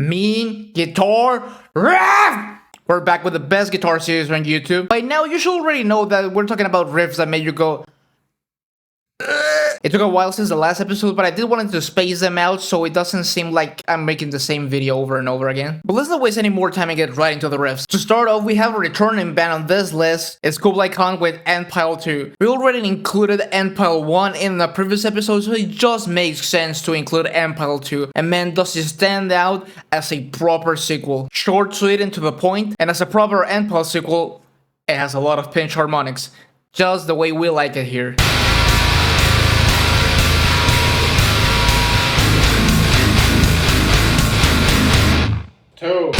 Mean Guitar Riff! We're back with the best guitar series on YouTube. By now, you should already know that we're talking about riffs that made you go... It took a while since the last episode, but I did want to space them out so it doesn't seem like I'm making the same video over and over again. But let's not waste any more time and get right into the riffs. To start off, we have a returning band on this list. It's Kublai Khan with Endpile 2. We already included Endpile 1 in the previous episode, so it just makes sense to include Endpile 2. And man, does it stand out as a proper sequel. Short, sweet, and to the point, and as a proper Endpile sequel, it has a lot of pinch harmonics. Just the way we like it here. Two.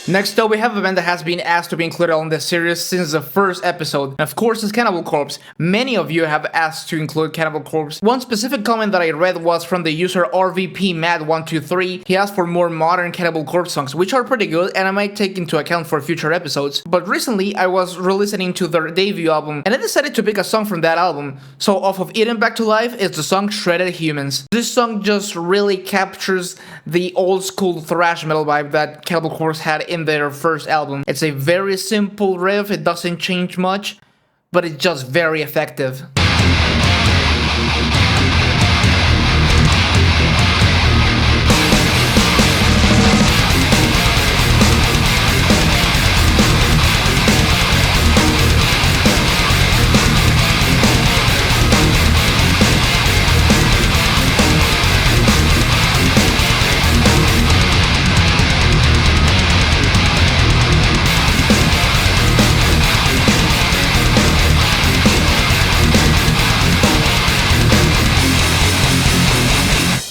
Next up, we have a band that has been asked to be included on this series since the first episode. And of course, it's Cannibal Corpse. Many of you have asked to include Cannibal Corpse. One specific comment that I read was from the user RVPMad123. He asked for more modern Cannibal Corpse songs, which are pretty good and I might take into account for future episodes. But recently, I was re-listening to their debut album and I decided to pick a song from that album. So off of Eaten Back to Life is the song Shredded Humans. This song just really captures the old school thrash metal vibe that Cannibal Corpse had in their first album. It's a very simple riff, it doesn't change much, but it's just very effective.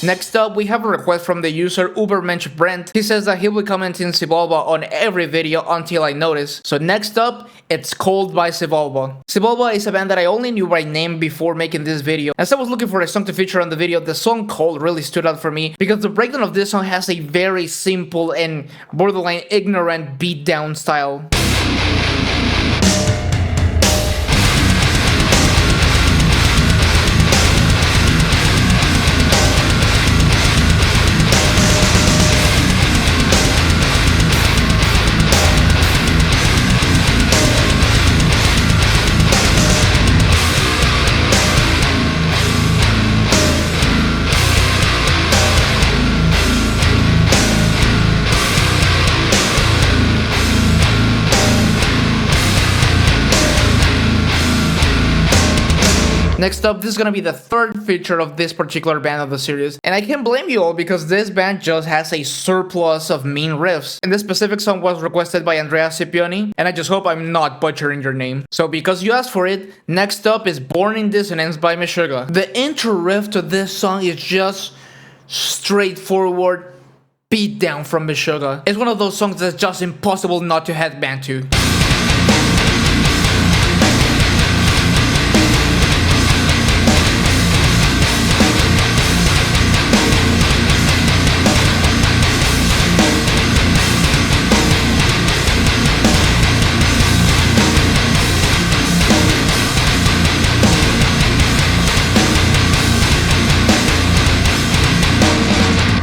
Next up, we have a request from the user Ubermensch Brent. He says that he'll be commenting Xibalba on every video until I notice. So next up, it's Cold by Xibalba. Xibalba is a band that I only knew by name before making this video. As I was looking for a song to feature on the video, the song Cold really stood out for me because the breakdown of this song has a very simple and borderline ignorant beatdown style. Next up, this is gonna be the third feature of this particular band of the series, and I can't blame you all because this band just has a surplus of mean riffs. And this specific song was requested by Andrea Scipioni, and I just hope I'm not butchering your name. So because you asked for it, next up is Born in Dissonance by Meshuggah. The intro riff to this song is just straightforward beatdown from Meshuggah. It's one of those songs that's just impossible not to headbang to.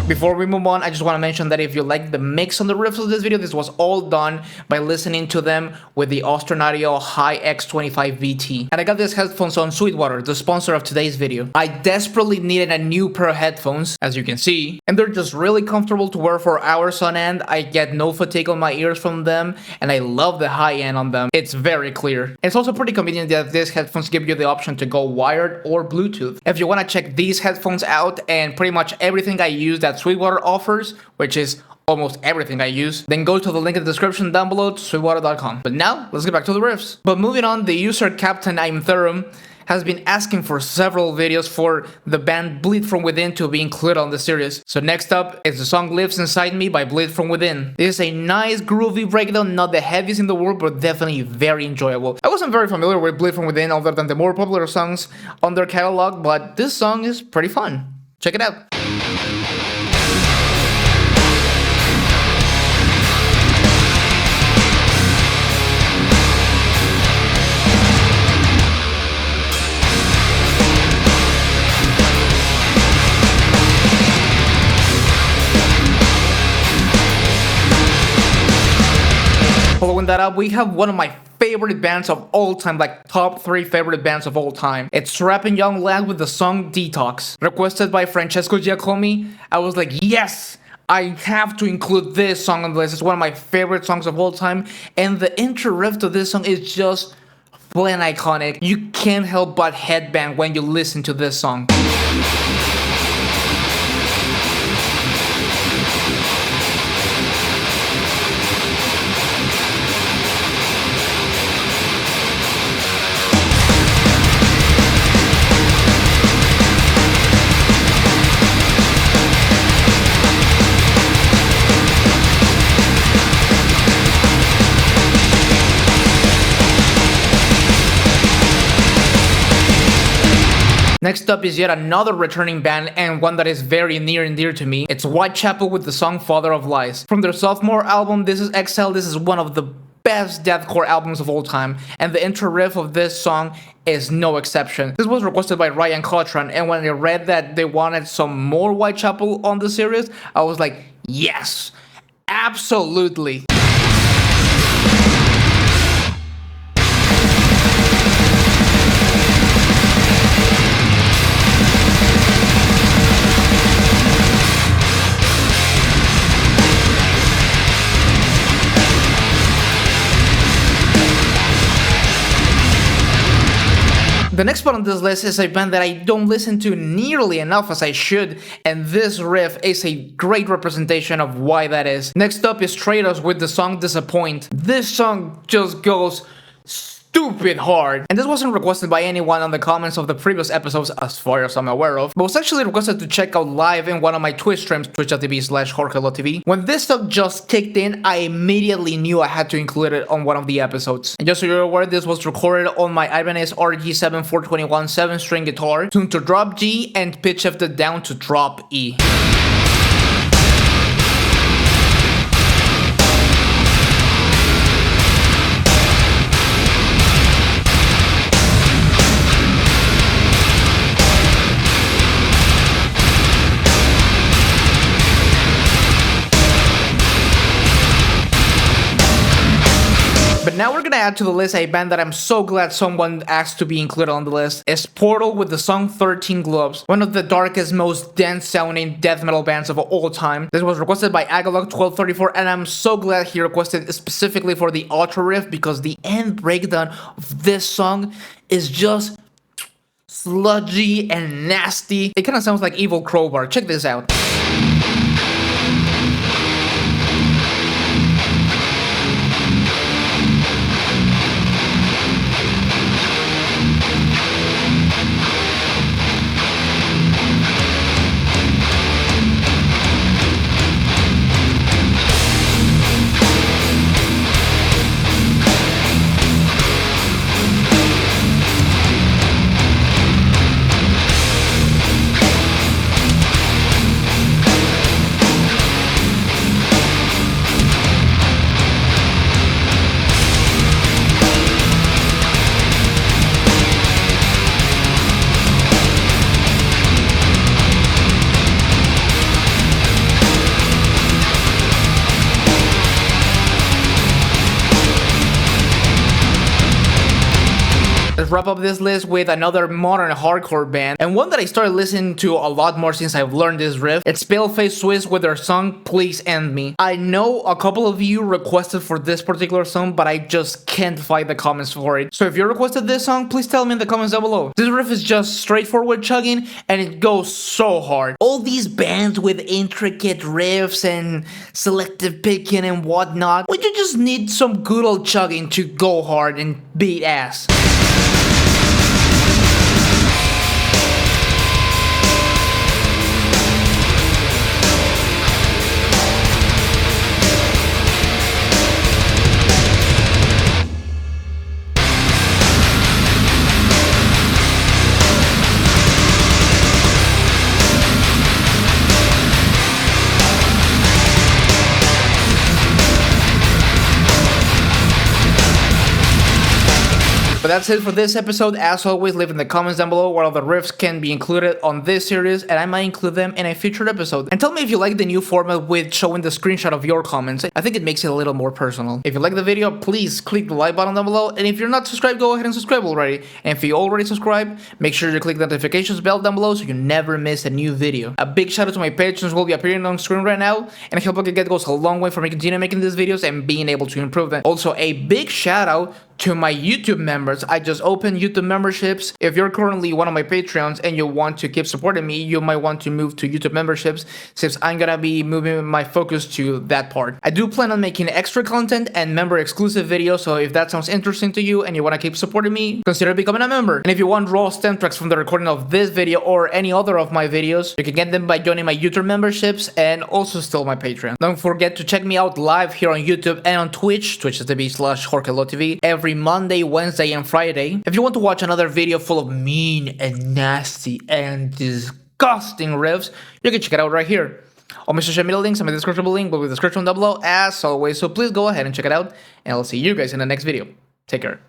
Before we move on, I just want to mention that if you like the mix on the riffs of this video, this was all done by listening to them with the Austrian Audio High X25 VT. And I got these headphones on Sweetwater, the sponsor of today's video. I desperately needed a new pair of headphones, as you can see, and they're just really comfortable to wear for hours on end. I get no fatigue on my ears from them, and I love the high end on them. It's very clear. It's also pretty convenient that these headphones give you the option to go wired or Bluetooth. If you want to check these headphones out and pretty much everything I use that Sweetwater offers, which is almost everything I use, then go to the link in the description down below to sweetwater.com. But now, let's get back to the riffs. But moving on, the user Captain I'm Therum has been asking for several videos for the band Bleed From Within to be included on the series. So next up is the song Lives Inside Me by Bleed From Within. This is a nice groovy breakdown, not the heaviest in the world, but definitely very enjoyable. I wasn't very familiar with Bleed From Within other than the more popular songs on their catalog, but this song is pretty fun. Check it out. Following that up, we have one of my favorite bands of all time, like top 3 favorite bands of all time. It's Rapping Young Lad with the song Detox, requested by Francesco Giacomi. I was like, yes! I have to include this song on the list. It's one of my favorite songs of all time, and the intro riff to this song is just plain iconic. You can't help but headbang when you listen to this song. Next up is yet another returning band, and one that is very near and dear to me. It's Whitechapel with the song Father of Lies. From their sophomore album, This Is Exile, this is one of the best deathcore albums of all time, and the intro riff of this song is no exception. This was requested by Ryan Cotran, and when I read that they wanted some more Whitechapel on the series, I was like, yes, absolutely. The next one on this list is a band that I don't listen to nearly enough as I should, and this riff is a great representation of why that is. Next up is Traitors with the song Disappoint. This song just goes stupid hard, and this wasn't requested by anyone on the comments of the previous episodes as far as I'm aware of, but was actually requested to check out live in one of my Twitch streams, twitch.tv/JorgeLoTV. When this stuff just kicked in, I immediately knew I had to include it on one of the episodes. And just so you're aware, this was recorded on my Ibanez RG7 421 7-string guitar, tuned to drop G and pitch shifted down to drop E. But now we're gonna add to the list a band that I'm so glad someone asked to be included on the list. It's Portal with the song 13 Gloves, one of the darkest, most dense sounding death metal bands of all time. This was requested by Agalog 1234, and I'm so glad he requested specifically for the outro riff, because the end breakdown of this song is just sludgy and nasty. It kind of sounds like Evil Crowbar. Check this out. Let's wrap up this list with another modern hardcore band, and one that I started listening to a lot more since I've learned this riff. It's Paleface Swiss with their song Please End Me. I know a couple of you requested for this particular song, but I just can't find the comments for it. So if you requested this song, please tell me in the comments down below. This riff is just straightforward chugging, and it goes so hard. All these bands with intricate riffs and selective picking and whatnot, well, you just need some good old chugging to go hard and beat ass. But that's it for this episode. As always, leave in the comments down below what other riffs can be included on this series, and I might include them in a future episode. And tell me if you like the new format with showing the screenshot of your comments. I think it makes it a little more personal. If you like the video, please click the like button down below, and if you're not subscribed, go ahead and subscribe already. And if you already subscribed, make sure you click the notifications bell down below so you never miss a new video. A big shout out to my patrons who will be appearing on screen right now, and a help I can get goes a long way for me continuing making these videos and being able to improve them. Also, a big shout out to my YouTube members. I just opened YouTube memberships. If you're currently one of my Patreons and you want to keep supporting me, you might want to move to YouTube memberships, since I'm gonna be moving my focus to that part. I do plan on making extra content and member exclusive videos, so if that sounds interesting to you and you want to keep supporting me, consider becoming a member. And if you want raw stem tracks from the recording of this video or any other of my videos, you can get them by joining my YouTube memberships and also still my Patreon. Don't forget to check me out live here on YouTube and on Twitch, twitch.tv/JorgeLoTV, every Monday, Wednesday, and Friday. If you want to watch another video full of mean and nasty and disgusting riffs, you can check it out right here. All my social media links and my description link will be in the description down below as always, so please go ahead and check it out, and I'll see you guys in the next video. Take care.